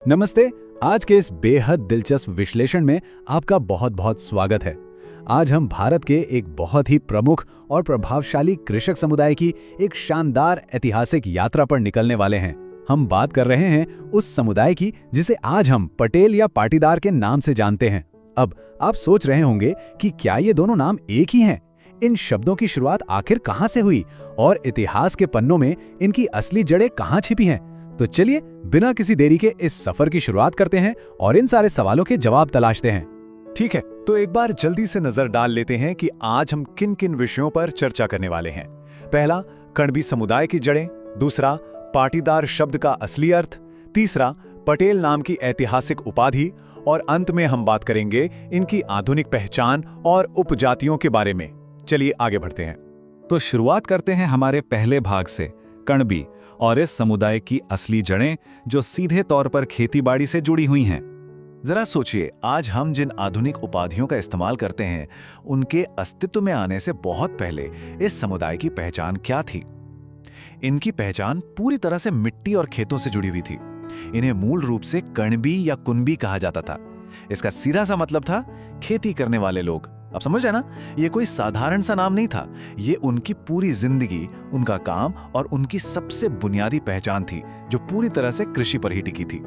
नमस्ते। आज के इस बेहद दिलचस्प विश्लेषण में आपका बहुत बहुत स्वागत है। आज हम भारत के एक बहुत ही प्रमुख और प्रभावशाली कृषक समुदाय की एक शानदार ऐतिहासिक यात्रा पर निकलने वाले हैं। हम बात कर रहे हैं उस समुदाय की जिसे आज हम पटेल या पाटीदार के नाम से जानते हैं। अब आप सोच रहे होंगे कि क्या ये दोनों नाम एक ही हैं? इन शब्दों की शुरुआत आखिर कहाँ से हुई और इतिहास के पन्नों में इनकी असली जड़ें कहाँ छिपी हैं? तो चलिए बिना किसी देरी के इस सफर की शुरुआत करते हैं और इन सारे सवालों के जवाब तलाशते हैं। ठीक है, तो एक बार जल्दी से नजर डाल लेते हैं कि आज हम किन किन विषयों पर चर्चा करने वाले हैं। पहला, कणबी समुदाय की जड़ें। दूसरा, पाटीदार शब्द का असली अर्थ। तीसरा, पटेल नाम की ऐतिहासिक उपाधि। और अंत में हम बात करेंगे इनकी आधुनिक पहचान और उपजातियों के बारे में। चलिए आगे बढ़ते हैं। तो शुरुआत करते हैं हमारे पहले भाग से, कणबी और इस समुदाय की असली जड़ें जो सीधे तौर पर खेतीबाड़ी से जुड़ी हुई हैं। जरा सोचिए, आज हम जिन आधुनिक उपाधियों का इस्तेमाल करते हैं उनके अस्तित्व में आने से बहुत पहले इस समुदाय की पहचान क्या थी? इनकी पहचान पूरी तरह से मिट्टी और खेतों से जुड़ी हुई थी। इन्हें मूल रूप से कणबी या कुनबी कहा जाता था। इसका सीधा सा मतलब था खेती करने वाले लोग। अब समझ रहे ना, ये कोई साधारण सा नाम नहीं था। ये उनकी पूरी जिंदगी, उनका काम और उनकी सबसे बुनियादी पहचान थी जो पूरी तरह से कृषि पर ही टिकी थी।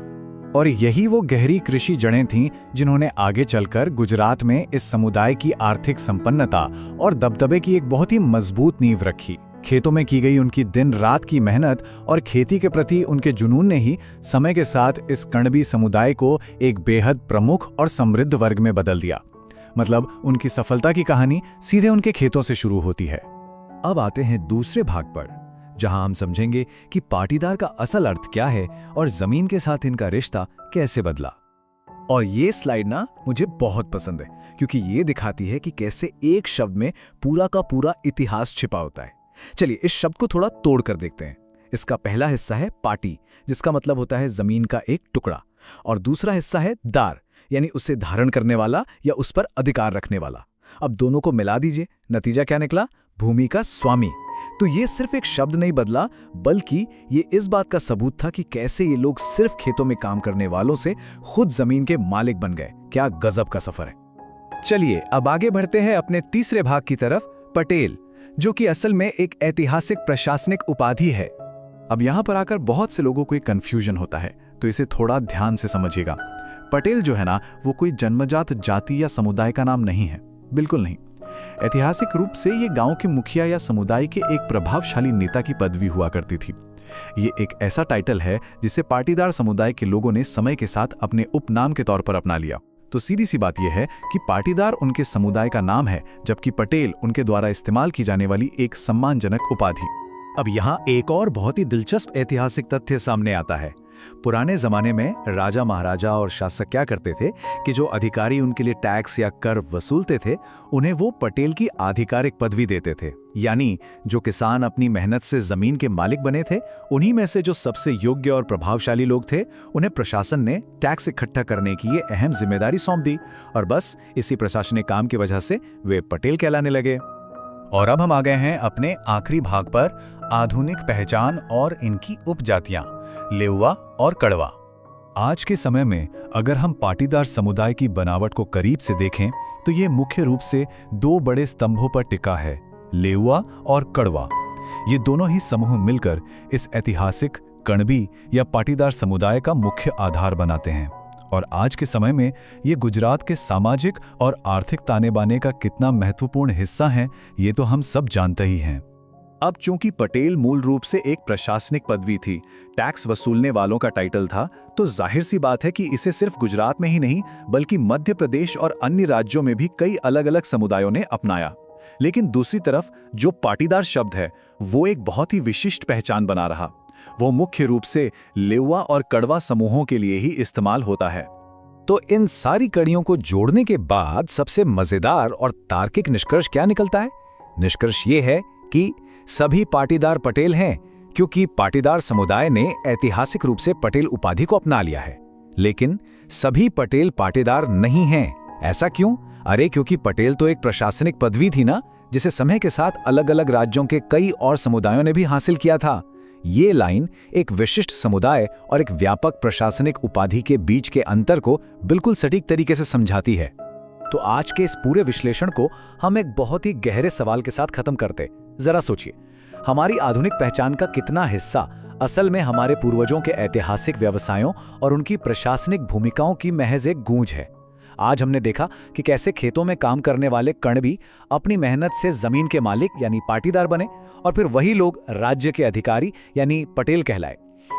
और यही वो गहरी कृषि जड़ें थीं जिन्होंने आगे चलकर गुजरात में इस समुदाय की आर्थिक संपन्नता और दबदबे की एक बहुत ही मजबूत नींव रखी। खेतों में की गई उनकी दिन रात की मेहनत और खेती के प्रति उनके जुनून ने ही समय के साथ इस कणबी समुदाय को एक बेहद प्रमुख और समृद्ध वर्ग में बदल दिया। मतलब उनकी सफलता की कहानी सीधे उनके खेतों से शुरू होती है। अब आते हैं दूसरे भाग पर, जहां हम समझेंगे कि पाटीदार का असल अर्थ क्या है और जमीन के साथ इनका रिश्ता कैसे बदला। और ये स्लाइड ना मुझे बहुत पसंद है क्योंकि ये दिखाती है कि कैसे एक शब्द में पूरा का पूरा इतिहास छिपा होता है। चलिए इस शब्द को थोड़ा तोड़ कर देखते हैं। इसका पहला हिस्सा है पाटी, जिसका मतलब होता है जमीन का एक टुकड़ा, और दूसरा हिस्सा है दार, यानी उसे धारण करने वाला या उस पर अधिकार रखने वाला। अब दोनों को मिला दीजिए, नतीजा क्या निकला? भूमि का स्वामी। तो ये सिर्फ एक शब्द नहीं बदला, बल्कि ये इस बात का सबूत था कि कैसे ये लोग सिर्फ खेतों में काम करने वालों से खुद जमीन के मालिक बन गए। क्या गजब का सफर है। चलिए अब आगे बढ़ते हैं अपने तीसरे भाग की तरफ, पटेल, जो कि असल में एक ऐतिहासिक प्रशासनिक उपाधि है। अब यहाँ पर आकर बहुत से लोगों को एक कंफ्यूजन होता है, तो इसे थोड़ा ध्यान से समझिएगा। पटेल जो है ना, वो कोई जन्मजात जाति या समुदाय का नाम नहीं है, बिल्कुल नहीं। ऐतिहासिक रूप से ये गांव के मुखिया या समुदाय के एक प्रभावशाली नेता की पदवी हुआ करती थी। ये एक ऐसा टाइटल है जिसे पाटीदार समुदाय के लोगों ने समय के साथ अपने उपनाम के तौर पर अपना लिया। तो सीधी सी बात यह है कि पाटीदार उनके समुदाय का नाम है, जबकि पटेल उनके द्वारा इस्तेमाल की जाने वाली एक सम्मानजनक उपाधि। अब यहाँ एक और बहुत ही दिलचस्प ऐतिहासिक तथ्य सामने आता है। पुराने जमाने में राजा महाराजा और शासक क्या करते थे कि जो अधिकारी उनके लिए टैक्स या कर वसूलते थे, उन्हें वो पटेल की आधिकारिक पदवी देते थे। यानी जो किसान अपनी मेहनत से जमीन के मालिक बने थे, उन्हीं में से जो सबसे योग्य और प्रभावशाली लोग थे, उन्हें प्रशासन ने टैक्स इकट्ठा करने की ये अहम जिम्मेदारी सौंप दी। और बस इसी प्रशासनिक काम की वजह से वे पटेल कहलाने लगे। और अब हम आ गए हैं अपने आखिरी भाग पर, आधुनिक पहचान और इनकी उपजातियां, लेउआ और कड़वा। आज के समय में अगर हम पाटीदार समुदाय की बनावट को करीब से देखें तो ये मुख्य रूप से दो बड़े स्तंभों पर टिका है, लेउआ और कड़वा। ये दोनों ही समूह मिलकर इस ऐतिहासिक कणबी या पाटीदार समुदाय का मुख्य आधार बनाते हैं। और आज के समय में ये गुजरात के सामाजिक और आर्थिक ताने बाने का कितना महत्वपूर्ण हिस्सा है, ये तो हम सब जानते ही हैं। अब चूंकि पटेल मूल रूप से एक प्रशासनिक पदवी थी, टैक्स वसूलने वालों का टाइटल था, तो जाहिर सी बात है कि इसे सिर्फ गुजरात में ही नहीं बल्कि मध्य प्रदेश और अन्य राज्यों में भी कई अलग अलग समुदायों ने अपनाया। लेकिन दूसरी तरफ जो पाटीदार शब्द है, वो एक बहुत ही विशिष्ट पहचान बना रहा। वो मुख्य रूप से लेउआ और कड़वा समूहों के लिए ही इस्तेमाल होता है। तो इन सारी कड़ियों को जोड़ने के बाद सबसे मजेदार और तार्किक निष्कर्ष क्या निकलता है? निष्कर्ष ये है कि सभी पाटीदार पटेल हैं, क्योंकि पाटीदार समुदाय ने ऐतिहासिक रूप से पटेल उपाधि को अपना लिया है। लेकिन सभी पटेल पाटीदार नहीं हैं। ऐसा क्यों? अरे क्योंकि पटेल तो एक प्रशासनिक पदवी थी ना, जिसे समय के साथ अलग अलग राज्यों के कई और समुदायों ने भी हासिल किया था। ये लाइन एक विशिष्ट समुदाय और एक व्यापक प्रशासनिक उपाधि के बीच के अंतर को बिल्कुल सटीक तरीके से समझाती है। तो आज के इस पूरे विश्लेषण को हम एक बहुत ही गहरे सवाल के साथ खत्म करते। जरा सोचिए, हमारी आधुनिक पहचान का कितना हिस्सा असल में हमारे पूर्वजों के ऐतिहासिक व्यवसायों और उनकी प्रशासनिक भूमिकाओं की महज एक गूंज है। आज हमने देखा कि कैसे खेतों में काम करने वाले कण भी अपनी मेहनत से जमीन के मालिक यानी पाटीदार बने और फिर वही लोग राज्य के अधिकारी यानी पटेल कहलाए।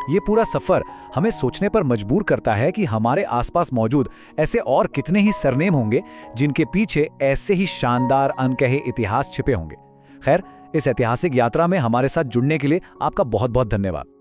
ये पूरा सफर हमें सोचने पर मजबूर करता है कि हमारे आसपास मौजूद ऐसे और कितने ही सरनेम होंगे जिनके पीछे ऐसे ही शानदार अनकहे इतिहास छिपे होंगे। खैर, इस ऐतिहासिक यात्रा में हमारे साथ जुड़ने के लिए आपका बहुत बहुत धन्यवाद।